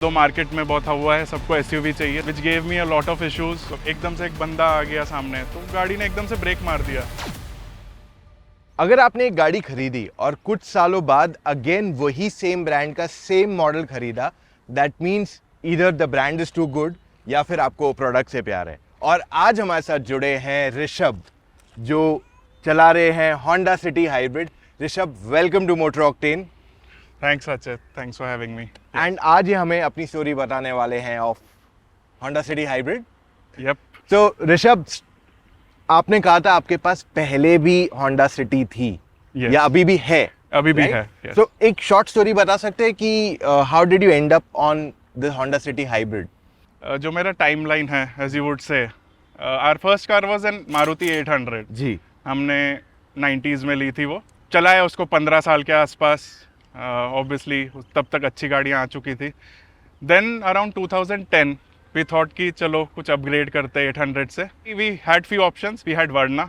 तो मार्केट में बहुत हुआ है, सबको एसयूवी चाहिए, which gave me a lot of issues. एकदम से एक बंदा आ गया सामने, तो गाड़ी ने एकदम से ब्रेक मार दिया। अगर आपने एक गाड़ी खरीदी और कुछ सालों बाद अगेन वही सेम ब्रांड का सेम मॉडल खरीदा, that means either the brand is too good या फिर आपको प्रोडक्ट से प्यार है। और आज हमारे साथ जुड़े हैं ऋषभ, जो चला रहे हैं Honda City hybrid. Rishabh, welcome to Motor Octane. Thanks Achet, thanks for having me. And आज ये हमें अपनी स्टोरी बताने वाले हैं of Honda City hybrid. Yup. तो ऋषभ, आपने कहा था आपके पास पहले भी होंडा सिटी थी। Yes. या अभी भी है? अभी भी right? है। yes. तो एक शॉर्ट स्टोरी बता सकते हैं कि how did you end up on the Honda City hybrid? जो मेरा टाइमलाइन है, as you would say, our first car was an Maruti 800। जी। हमने 90s में ली थी, वो चलाया उसको 15 साल के आसपास। ऑब्वियसली तब तक अच्छी गाड़ियाँ आ चुकी थी। देन अराउंड 2010 वी थॉट कि चलो कुछ अपग्रेड करते 800 से। We had few options, we had Verna,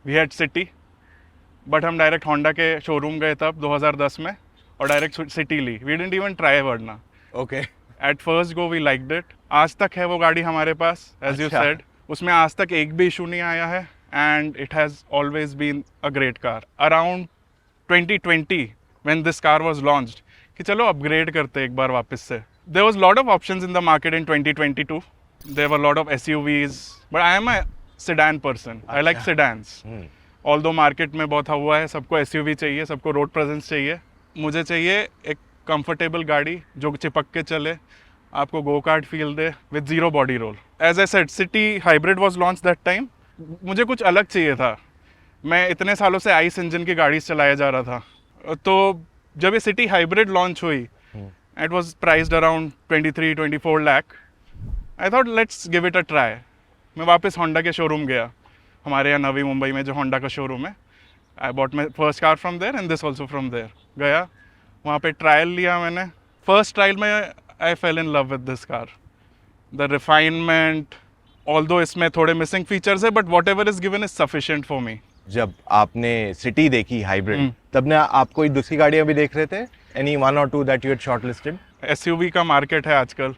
we had City, but हम डायरेक्ट होंडा के शोरूम गए तब 2010 में और डायरेक्ट सिटी ली। We didn't even try Verna. Okay. At first go we liked it. आज तक है वो गाड़ी हमारे पास, एज यू अच्छा। सेड। उसमें आज तक एक भी इशू नहीं आया है and it has always been a great car. Around 2020 when this car was launched कि चलो अपग्रेड करते एक बार वापस से। There was lot of options in the market in 2022. There were lot of SUVs, but I am a sedan person. I like sedans. Although market में बहुत हुआ है, सबको SUV चाहिए, सबको रोड प्रेजेंस चाहिए। मुझे चाहिए एक कंफर्टेबल गाड़ी जो चिपक के चले, आपको गो कार्ट फील दे with zero body roll. As I said, City hybrid was launch that time. मुझे कुछ अलग चाहिए था। मैं इतने सालों से आइस इंजन की गाड़ी चलाया जा रहा था, तो जब ये सिटी हाइब्रिड लॉन्च हुई, it was priced around 23-24 lakh. I thought let's give it a try. मैं वापस होंडा के शोरूम गया, हमारे यहाँ नवी मुंबई में जो होंडा का शोरूम है। I bought my first car from there and this also from there. गया वहाँ पे ट्रायल लिया मैंने। फर्स्ट ट्रायल में I fell in love with this car. The refinement, although इसमें थोड़े मिसिंग फीचर्स है, but whatever is given is sufficient for me. जब आपने सिटी देखी हाइब्रिड, तब ने आप कोई दूसरी गाड़ियां भी देख रहे थे? एनी वन और two that you had shortlisted? SUV का मार्केट है आजकल,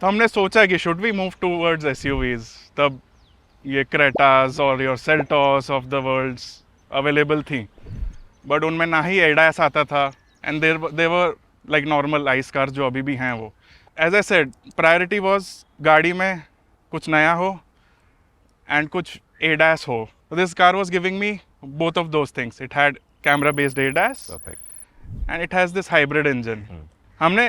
तो हमने सोचा कि should we move towards SUVs. तब ये क्रेटास और your Seltos of the worlds available थी, बट उनमें ना ही एडास आता था and they were like normal ICE car जो अभी भी हैं वो। As I said, priority was गाड़ी में कुछ नया हो एंड कुछ ADAS हो। This car was giving me both of those things. It had camera-based ADAS, and it has this hybrid engine. हमने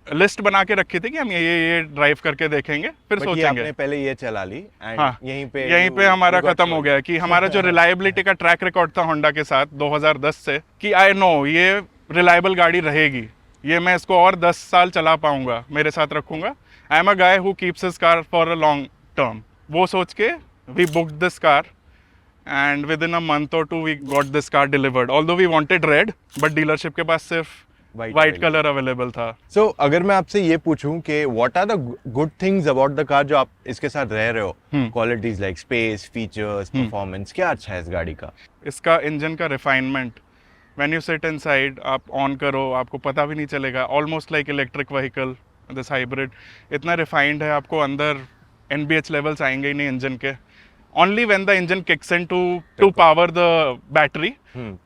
लिस्ट बना के रखी थी कि हम ये ड्राइव करके देखेंगे, फिर सोचेंगे। आपने पहले ये चला ली एंड हाँ, यहीं पे हमारा खत्म हो गया कि हमारा जो रिलायबिलिटी का ट्रैक रिकॉर्ड था होंडा के साथ 2010 से, कि आई नो ये रिलायबल गाड़ी रहेगी, ये मैं इसको और 10 साल चला पाऊंगा, मेरे साथ रखूंगा। I am a guy who keeps his car for a long term. वो सोच के we booked this car and within a month or two we got this car delivered. Although we wanted red, but dealership के पास सिर्फ white color available था। So अगर मैं आपसे ये पूछूं कि what are the good things about the car जो आप इसके साथ रह रहे हो, qualities like space, features, performance, क्या अच्छा है इस गाड़ी का? इसका इंजन का refinement, when you sit inside, आप ऑन करो आपको पता भी नहीं चलेगा। Almost like electric vehicle, this hybrid इतना रिफाइंड है, आपको अंदर NBH लेवल्स आएंगे ही नहीं इंजन के। Only when the engine kicks in to power the battery,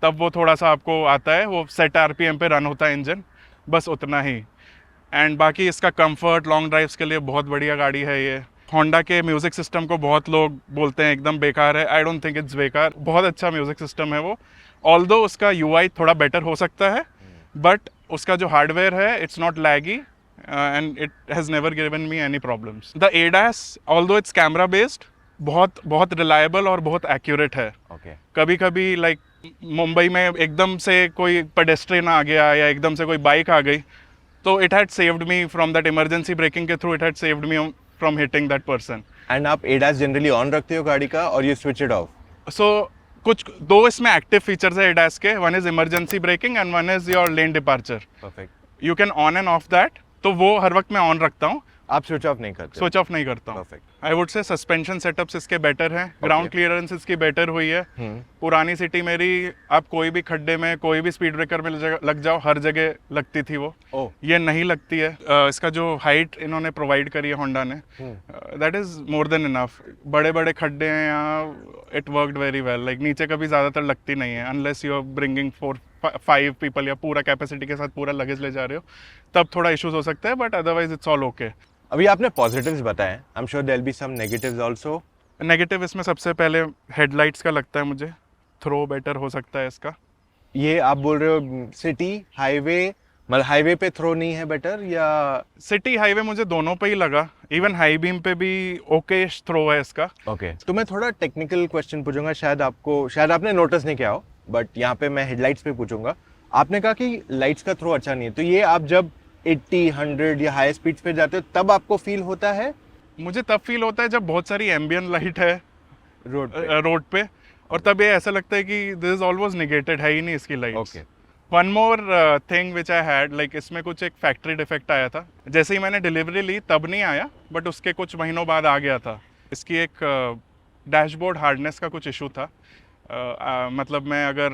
तब वो थोड़ा सा आपको आता है, वो सेट RPM पे रन होता है इंजन, बस उतना ही। एंड बाकी इसका कंफर्ट, लॉन्ग ड्राइव्स के लिए बहुत बढ़िया गाड़ी है ये। होंडा के म्यूज़िक सिस्टम को बहुत लोग बोलते हैं एकदम बेकार है। आई डोंट थिंक इट्स बेकार, बहुत अच्छा म्यूज़िक सिस्टम है वो। ऑल्दो उसका UI थोड़ा बेटर हो सकता है, बट उसका जो हार्डवेयर है it's not laggy and it has never given me any problems. The ADAS, although it's camera based, बहुत रिलायबल और बहुत एक्यूरेट है। कभी कभी लाइक मुंबई में एकदम से कोई पेडेस्ट्रियन आ गया या एकदम से कोई बाइक आ गई, तो it had saved me from that emergency braking के through, it had saved me from hitting that person. And आप ADAS जनरली ऑन रखते हो गाड़ी का और you switch it off? So कुछ दो इसमें एक्टिव फीचर्स है ADAS के, one is emergency braking and one is your lane departure. Perfect. You can on and off that, तो वो हर वक्त मैं ऑन रखता हूँ। आप स्विच ऑफ नहीं करते? स्विच ऑफ नहीं करता हूँ। परफेक्ट। आई वुड से सस्पेंशन सेटअप्स इसके बेटर हैं, ग्राउंड क्लियरेंस इसकी बेटर हुई है। पुरानी सिटी मेरी आप कोई भी खड्डे में कोई भी स्पीड ब्रेकर में लग जाओ, हर जगह लगती थी वो। ये नहीं लगती है। इसका जो हाइट इन्होंने प्रोवाइड करी है होंडा ने, that is more than enough. बड़े बड़े खड्डे हैं यहाँ, it worked very well. Like नीचे कभी ज़्यादातर लगती नहीं है, unless you are bringing 4-5 people या पूरा कैपेसिटी के साथ पूरा लगेज ले जा रहे हो, तब थोड़ा इश्यूज हो सकते हैं, but otherwise it's all okay. अभी आपने पॉजिटिव्स बताए, I am sure there will be some negatives also. Negative इसमें सबसे पहले हेडलाइट्स का लगता है मुझे, थ्रो बेटर हो सकता है इसका। ये आप बोल रहे हो सिटी हाईवे, मतलब हाईवे पे थ्रो नहीं है बेटर, या सिटी हाईवे मुझे दोनों पे ही लगा, इवन हाई बीम पे भी ओके थ्रो है इसका। ओके। तो मैं थोड़ा टेक्निकल क्वेश्चन पूछूंगा, शायद आपने नोटिस नहीं किया हो, बट यहाँ पे मैं हेडलाइट्स पे पूछूंगा। आपने कहा कि लाइट्स का थ्रो अच्छा नहीं है, तो ये आप जब 80, 100 या हाई स्पीड पे जाते हो तब आपको फील होता है? मुझे तब फील होता है जब बहुत सारी एम्बियन लाइट है रोड पे, और तब ये ऐसा लगता है कि दिस इज ऑलमोस्ट नेगेटेड, है ही नहीं इसकी light. Okay. One more thing which I had, like इसमें कुछ एक फैक्ट्री डिफेक्ट आया था। जैसे ही मैंने डिलीवरी ली तब नहीं आया, बट उसके कुछ महीनों बाद आ गया था। इसकी एक डैशबोर्ड हार्डनेस का कुछ इशू था। मतलब मैं अगर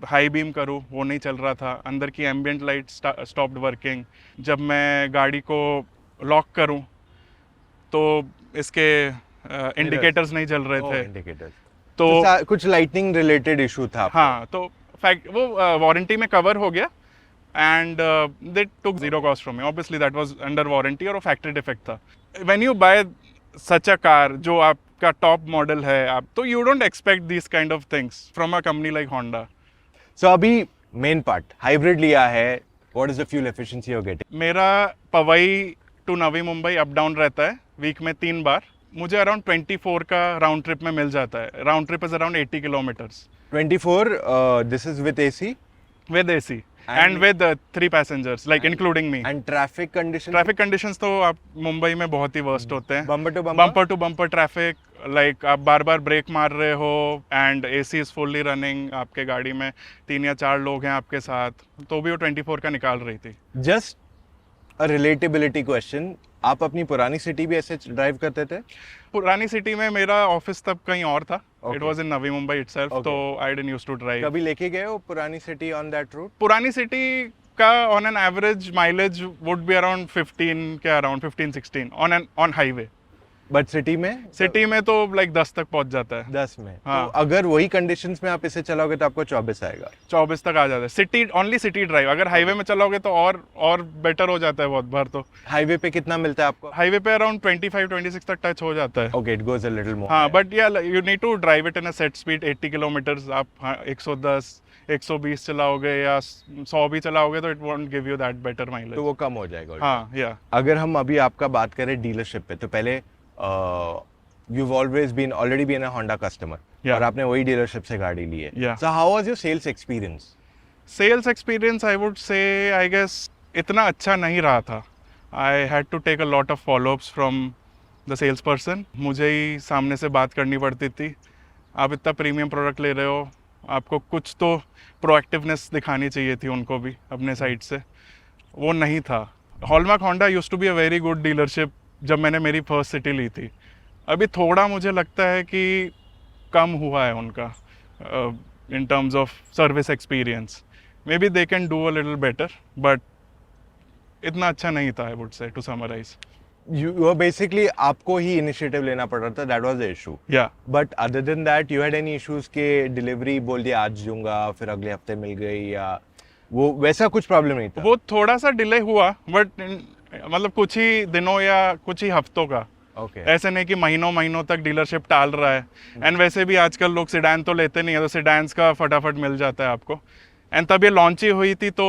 हाई बीम करूँ वो नहीं चल रहा था, अंदर की एम्बियंट लाइट स्टॉप्ड वर्किंग। जब मैं गाड़ी को लॉक करूँ तो इसके इंडिकेटर्स नहीं चल रहे थे। इंडिकेटर्स तो कुछ लाइटनिंग रिलेटेड इशू था आपको? हाँ, तो फैक्ट वो वारंटी में कवर हो गया, and they took zero cost from me. Obviously that was under warranty और वो फैक्ट्री डिफेक्ट था। When you buy such a car जो आपका टॉप मॉडल है, आप तो you don't expect this kind of things from a company like Honda. So अभी main part hybrid लिया है, what is the fuel efficiency you are getting? मेरा Powai to Navi Mumbai up down रहता है वीक में 3 बार। मुझे अराउंड 24 का राउंड ट्रिप में मिल जाता है। Round trip is around 80 kilometres. 24, this is with AC? With AC and with 3 passengers, like including me. And traffic condition? Traffic conditions तो आप मुंबई में बहुत ही वर्स्ट होते हैं। Bumper to bumper traffic, like आप बार बार ब्रेक मार रहे हो and AC is fully running, आपके गाड़ी में 3 या 4 लोग हैं आपके साथ, तो भी वो 24 का निकाल रही थी। जस्ट अ रिलेटेबिलिटी क्वेश्चन, आप अपनी पुरानी सिटी भी ऐसे ड्राइव करते थे? पुरानी सिटी में मेरा ऑफिस तब कहीं और था, it was in Navi Mumbai itself, तो I didn't used to drive. कभी लेके गए हो पुरानी सिटी ऑन दैट रूट? पुरानी सिटी का on an average mileage would be around 15 के around 15-16 on highway. But city में तो लाइक 10 तक पहुंच जाता है। 10 में? हाँ। तो अगर वही कंडीशंस में आप इसे चलाओगे तो आपको 24 आएगा? 24 तक आ जाता है। City only city drive. अगर हाईवे में चलाओगे तो और बेटर हो जाता है बहुत बार। तो हाईवे पे कितना मिलता है आपको? हाईवे पे अराउंड 25-26 तक टच हो जाता है। Okay, it goes a little more. हाँ, but yeah you need to drive it in a set speed 80 kilometres. आप 110 120 चलाओगे या 100 भी चलाओगे तो it won't give you that better mileage, तो वो कम हो जाएगा। हाँ, या अगर हम अभी आपका बात करें डीलरशिप पे, तो पहले you've already been a Honda customer, और आपने वही डीलरशिप से गाड़ी ली है। So how was your sales experience? Sales experience I would say I guess इतना अच्छा नहीं रहा था। I had to take a lot of followups from the sales person. मुझे ही सामने से बात करनी पड़ती थी। आप इतना प्रीमियम प्रोडक्ट ले रहे हो, आपको कुछ तो प्रोएक्टिवनेस दिखानी चाहिए थी उनको भी अपने साइड से, वो नहीं था। Hallmark Honda used to be a very good dealership जब मैंने मेरी फर्स्ट सिटी ली थी। अभी थोड़ा मुझे लगता है कि कम हुआ है उनका in terms of service experience. Maybe they can do a little better, but इतना अच्छा नहीं था I would say, to summarise. You basically आपको ही इनिशिएटिव लेना पड़ रहा था, that was the issue. Yeah but other than that you had any issues के डिलीवरी बोल दिया आज दूंगा फिर अगले हफ्ते मिल गई, या वो वैसा कुछ प्रॉब्लम नहीं था? वो थोड़ा सा डिले हुआ, बट मतलब कुछ ही दिनों या कुछ ही हफ्तों का। Okay. ऐसे नहीं कि महीनों तक डीलरशिप टाल रहा है। एंड वैसे भी आजकल लोग सिडान तो लेते नहीं है, तो सिडान्स का फटाफट मिल जाता है आपको। एंड तब ये लॉन्च ही हुई थी तो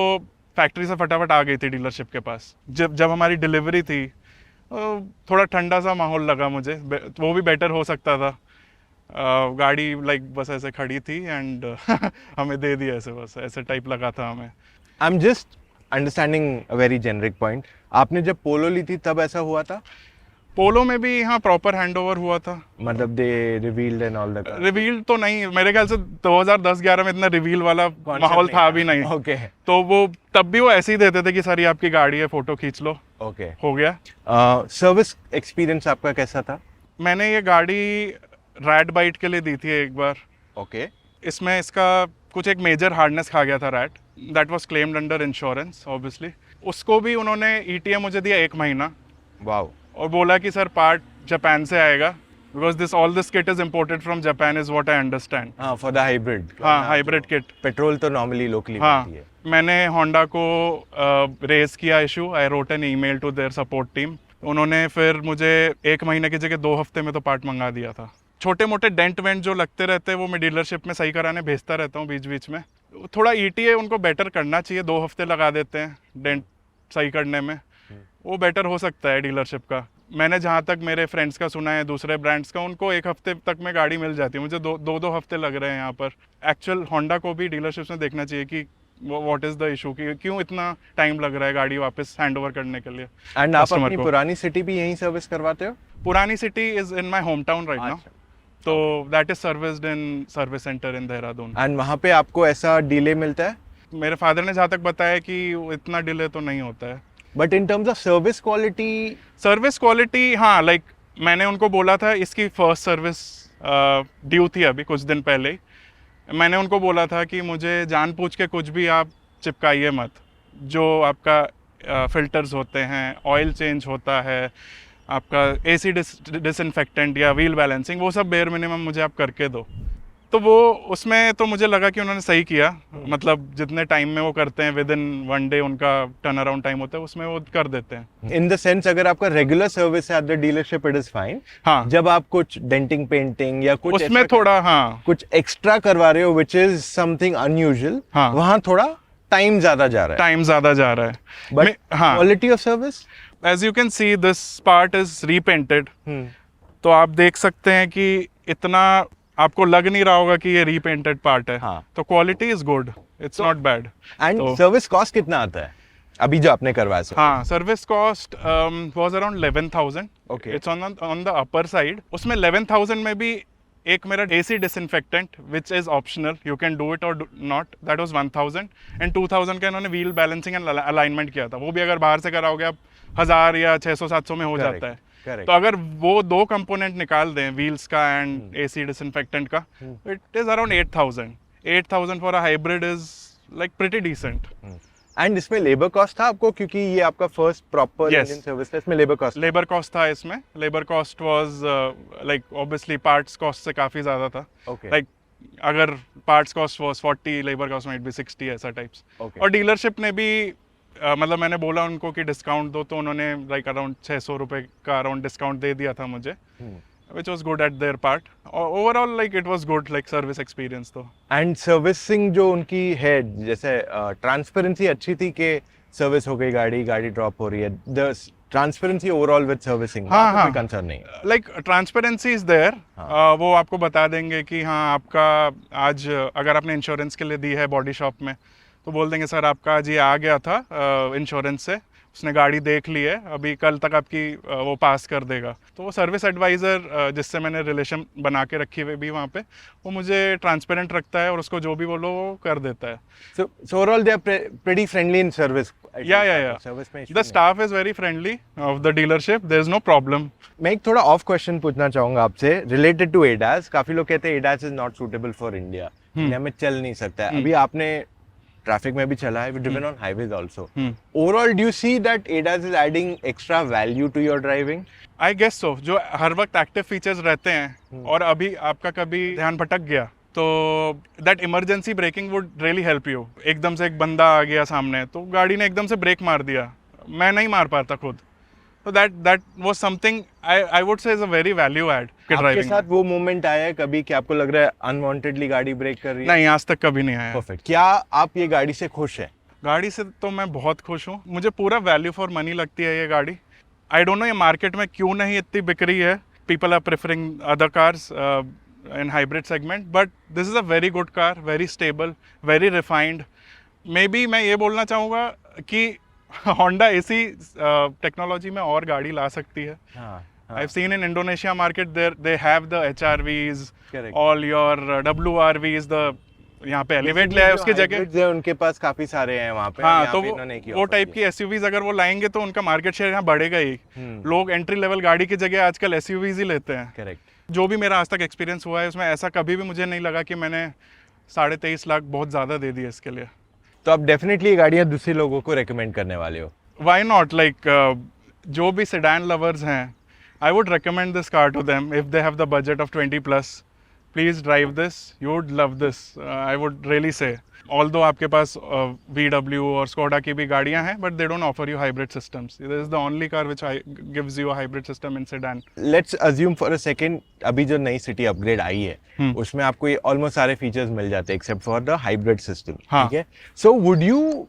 फैक्ट्री से फटाफट आ गई थी डीलरशिप के पास। जब हमारी डिलीवरी थी थोड़ा ठंडा सा माहौल लगा मुझे, वो भी बेटर हो सकता था। गाड़ी लाइक बस ऐसे खड़ी थी एंड हमें दे दी ऐसे, बस ऐसे टाइप लगा था हमें। I am just understanding a very generic point. आपने जब पोलो ली थी तब ऐसा हुआ था? पोलो में भी हाँ प्रॉपर हैंडओवर हुआ था। मतलब they revealed and all that? Reveal तो नहीं, मेरे ख्याल से 2010-11 में इतना रिवील वाला माहौल था भी नहीं। ओके। तो वो तब भी वो ऐसे ही देते थे कि सर ये आपकी गाड़ी है, फोटो खींच लो, ओके। हो गया। सर्विस एक्सपीरियंस आपका कैसा था? मैंने ये गाड़ी रैट बाइट के लिए दी थी एक बार। ओके। इसमें इसका कुछ एक मेजर हार्डनेस खा गया था rat, that was claimed under insurance obviously. उसको भी उन्होंने ईटीए मुझे दिया 1 महीना वाओ। और बोला कि सर पार्ट जापान से आएगा, because this all this kit is imported from Japan is what I understand. हाँ, फॉर द हाइब्रिड। हाँ, हाइब्रिड किट। पेट्रोल तो नॉर्मली लोकली हाँ, बनती है। मैंने होंडा को रेज किया issue, I wrote an email to their support team. उन्होंने फिर मुझे 1 महीने की जगह 2 हफ्ते में तो पार्ट मंगा दिया था। छोटे मोटे डेंट वेंट जो लगते रहते हैं वो मैं डीलरशिप में सही कराने भेजता रहता हूँ बीच बीच में। थोड़ा ईटीए उनको बेटर करना चाहिए, 2 हफ्ते लगा देते हैं डेंट सही करने में, वो बेटर हो सकता है डीलरशिप का। मैंने जहाँ तक मेरे फ्रेंड्स का सुना है दूसरे ब्रांड्स का, उनको 1 हफ्ते तक में गाड़ी मिल जाती है, मुझे दो हफ्ते लग रहे हैं यहाँ पर। एक्चुअल होंडा को भी डीलरशिप में देखना चाहिए कि व्हाट इज़ द इशू, कि क्यों इतना टाइम लग रहा है गाड़ी वापस हैंड ओवर करने के लिए। एंड आप customer अपनी को। पुरानी सिटी भी यहीं सर्विस करवाते हो? पुरानी city is in my home town right now, अच्छा। तो that is serviced in service centre in Dehradun. And वहाँ पे आपको ऐसा डिले मिलता है? मेरे फादर ने जहाँ तक बताया कि इतना डिले तो नहीं होता है। But in terms of service quality? Service quality, हाँ, लाइक मैंने उनको बोला था, इसकी फर्स्ट सर्विस ड्यू थी अभी कुछ दिन पहले ही। मैंने उनको बोला था कि मुझे जानबूझ के कुछ भी आप चिपकाइए मत, जो आपका फिल्टर्स होते हैं, ऑयल चेंज होता है, आपका एसी डिसइंफेक्टेंट या व्हील बैलेंसिंग, वो सब बेयर मिनिमम मुझे आप करके दो। तो वो उसमें तो मुझे लगा कि उन्होंने सही किया, मतलब जितने टाइम में वो करते हैं विद इन 1 डे उनका टर्न अराउंड टाइम होता है, उसमें वो कर देते हैं। इन द सेंस अगर आपका रेगुलर सर्विस है at the dealership it is fine. हाँ, जब आप कुछ डेंटिंग पेंटिंग या कुछ उसमें ऐसा थोड़ा, हाँ कुछ एक्स्ट्रा करवा रहे हो विच इज समथिंग अनयूजुअल, हाँ, वहाँ थोड़ा टाइम ज्यादा जा रहा है। टाइम ज़्यादा जा रहा है। बट हाँ, quality of service? As you can see this part is repainted, तो आप देख सकते हैं कि इतना आपको लग नहीं रहा होगा कि ये रीपेंटेड पार्ट है। हाँ। तो quality is good, it's not bad. And तो- सर्विस कॉस्ट कितना आता है अभी जो आपने करवाया सर? हाँ, service cost was around 11,000। Okay. It's on the upper side. उसमें 11,000 में भी एक मेरा AC disinfectant which is optional, you can do it और नॉट, दैट वाज 1,000। एंड 2,000 का इन्होंने व्हील बैलेंसिंग एंड अलाइनमेंट किया था, वो भी अगर बाहर से कराओगे आप 1,000 या 600-700 में हो जाता है। Correct. तो अगर वो 2 कंपोनेंट निकाल दें, व्हील्स का एंड एसी डिसइंफेक्टेंट का, it is around 8,000। 8,000 for a hybrid is like pretty decent. And इसमें लेबर कॉस्ट था आपको, क्योंकि ये आपका first proper Yes. Indian service है, इसमें लेबर कॉस्ट? लेबर कॉस्ट था इसमें। Labour cost was like obviously parts cost से काफ़ी ज़्यादा था। Okay. लाइक अगर parts cost was 40, labour cost might be 60, ऐसा टाइप्स। Okay. और डीलरशिप ने भी मतलब मैंने बोला उनको कि डिस्काउंट दो, तो उन्होंने लाइक अराउंड 600 रुपये का अराउंड डिस्काउंट दे दिया था मुझे, which was good at there part. Overall like it was good, like service experience तो। एंड सर्विसिंग जो उनकी है, जैसे ट्रांसपेरेंसी अच्छी थी कि सर्विस हो गई, गाड़ी ड्रॉप हो रही है, the transparency overall with servicing, हाँ, हाँ, कोई कंसर्न नहीं? Like transparency is there. वो आपको बता देंगे कि हाँ आपका आज अगर आपने इंश्योरेंस के लिए दी है बॉडी शॉप में, तो बोल देंगे सर आपका आज ये आ गया था इंश्योरेंस से, उसने गाड़ी देख ली है, अभी कल तक आपकी वो पास कर देगा। तो वो सर्विस एडवाइज़र जिससे मैंने रिलेशन बना के रखी हुई भी वहाँ पे, वो मुझे ट्रांसपेरेंट रखता है और उसको जो भी बोलो वो कर देता है। So overall they are pretty friendly in service. Yeah. Service में The staff is very friendly of the dealership. There is no problem. मैं एक थोड़ा ऑफ क्वेश्चन पूछना चाहूंगा आपसे रिलेटेड टू ADAS। काफी लोग कहते हैं ADAS is not suitable for India, India में चल नहीं सकता है। अभी आपने ट्रैफिक में भी चला है, driven on highways also. Overall do you see that ADAS is adding extra value to your driving? I guess so. जो हर वक्त एक्टिव फीचर्स रहते हैं और अभी आपका कभी ध्यान भटक गया, तो that emergency breaking would really help you. एकदम से एक बंदा आ गया सामने, तो गाड़ी ने एकदम से ब्रेक मार दिया, मैं नहीं मार पाता खुद, तो that was something I would से is a very value add के आपके ड्राइविंग। साथ वो मोमेंट आया है कभी कि आपको लग रहा है अनवांटेडली गाड़ी ब्रेक कर रही है? नहीं, आज तक कभी नहीं आया। परफेक्ट। क्या आप ये गाड़ी से खुश हैं? गाड़ी से तो मैं बहुत खुश हूँ, मुझे पूरा वैल्यू फॉर मनी लगती है ये गाड़ी। आई डोंट नो ये मार्केट में क्यों नहीं इतनी बिक रही है, people are preferring other cars in hybrid segment, but this is a very good car, very stable, very refined. Maybe मैं ये बोलना चाहूँगा कि होंडा ऐसी टेक्नोलॉजी में और गाड़ी ला सकती है। I've seen in Indonesia market they have the HRVs, Correct. all your WRVs, the यहाँ पे एलिवेट ले आए उसकी जगह। Hybrids है, उनके पास काफी सारे हैं वहाँ पे, हाँ, यहाँ तो पे इन्होंने एक ही वो offer टाइप की किया। एसयूवीज अगर वो लाएंगे तो उनका मार्केट शेयर यहाँ बढ़ेगा ही। लोग एंट्री लेवल गाड़ी की जगह आजकल एसयूवीज ही लेते हैं। करेक्ट। जो भी मेरा आज तक एक्सपीरियंस हुआ है उसमें ऐसा कभी भी मुझे नहीं लगा कि मैंने 23.5 लाख बहुत ज़्यादा दे दिए इसके लिए। तो आप डेफिनेटली ये गाड़ियाँ दूसरे लोगों को रेकमेंड करने वाले हो? वाई नॉट, लाइक जो भी सेडान लवर्स हैं, I would recommend this car to them if they have the budget of 20+। Please drive this, you would love this, I would really say. Although आपके पास VW और Skoda की भी गाड़ियां हैं, but they don't offer you hybrid systems. This is the only car which gives you a hybrid system in sedan. Let's assume for a second, अभी जो नई सिटी अपग्रेड आई है उसमें आपको ये ऑलमोस्ट सारे फीचर्स मिल जाते हैं except for the hybrid system, ठीक है? So would you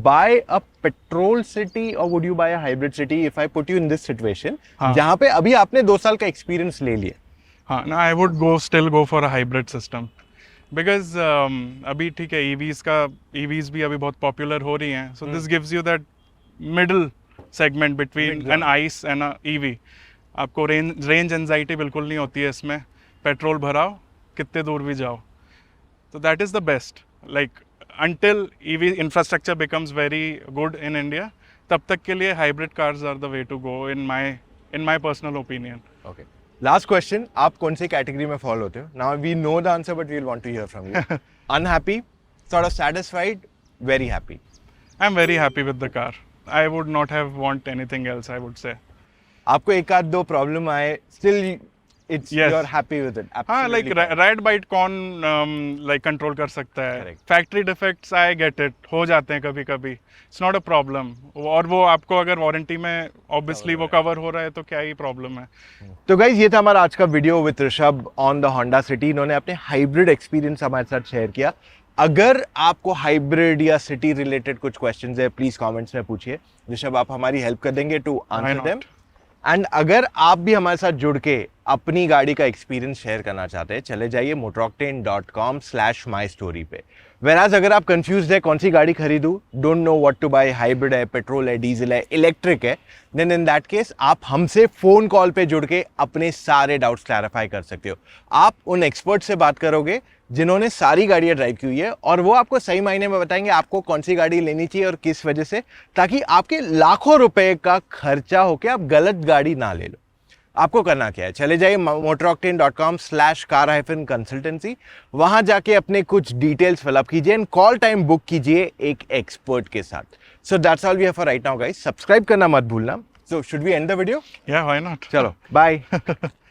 buy a petrol city or would you buy a hybrid city if I put you in this situation जहाँ पे अभी आपने 2 साल का एक्सपीरियंस ले लिया? हाँ ना, I would still go for a hybrid system because अभी ठीक है, ईवीज भी अभी बहुत पॉपुलर हो रही हैं, so this gives you that middle segment between an ice and a EV. आपको रेंज एंजाइटी बिल्कुल नहीं होती है इसमें, पेट्रोल भराओ कितने दूर भी जाओ, तो that is the best. Like until EV infrastructure becomes very good in India, तब तक के लिए hybrid cars are the way to go in my personal opinion. Okay. Last question, आप कौन सी कैटेगरी में फॉल होते हो? Now we know the answer but we want to hear from you. Unhappy, sort of satisfied, very happy? I'm very happy with the car. I would not have want anything else, I would say. आपको एक आध दो problem आए, still it's Yes. you're happy with it? हाँ, like Absolutely fine. Ride bite कौन like control कर सकता है? Correct. Factory defects I get it, हो जाते हैं कभी कभी, इट्स नॉट अ प्रॉब्लम। और वो आपको अगर वारंटी में ऑब्वियसली वो कवर हो रहा है तो क्या ही प्रॉब्लम है। तो गाइज ये था हमारा आज का video with Rishabh on the Honda city. इन्होंने अपने हाइब्रिड एक्सपीरियंस हमारे साथ शेयर किया। अगर आपको हाइब्रिड या सिटी रिलेटेड कुछ क्वेश्चंस है, प्लीज कमेंट्स में पूछिए, ऋषभ आप हमारी हेल्प कर देंगे to answer not? Them. And अगर आप भी हमारे साथ जुड़ के अपनी गाड़ी का एक्सपीरियंस शेयर करना चाहते हैं, चले जाइए motoroctane.com/mystory पे। Whereas अगर आप कंफ्यूज है कौन सी गाड़ी खरीदूं, don't know what to buy, hybrid है, पेट्रोल है, डीजल है, इलेक्ट्रिक है, देन इन दैट केस आप हमसे फोन कॉल पे जुड़ के अपने सारे डाउट्स क्लैरिफाई कर सकते हो। आप उन एक्सपर्ट से बात करोगे जिन्होंने सारी गाड़ियां ड्राइव की हुई है, और वो आपको सही मायने में बताएंगे आपको कौन सी गाड़ी लेनी चाहिए और किस वजह से, ताकि आपके लाखों रुपए का खर्चा होके आप गलत गाड़ी ना ले लो। आपको करना क्या है, चले जाइए motoroctane.com/car-consultancy, वहां जाके अपने कुछ डिटेल्स फिलअप कीजिए एंड कॉल टाइम बुक कीजिए एक एक्सपर्ट के साथ। So that's all we have for right now guys. Subscribe करना मत भूलना। So should we end the video? या व्हाई नॉट? चलो बाय।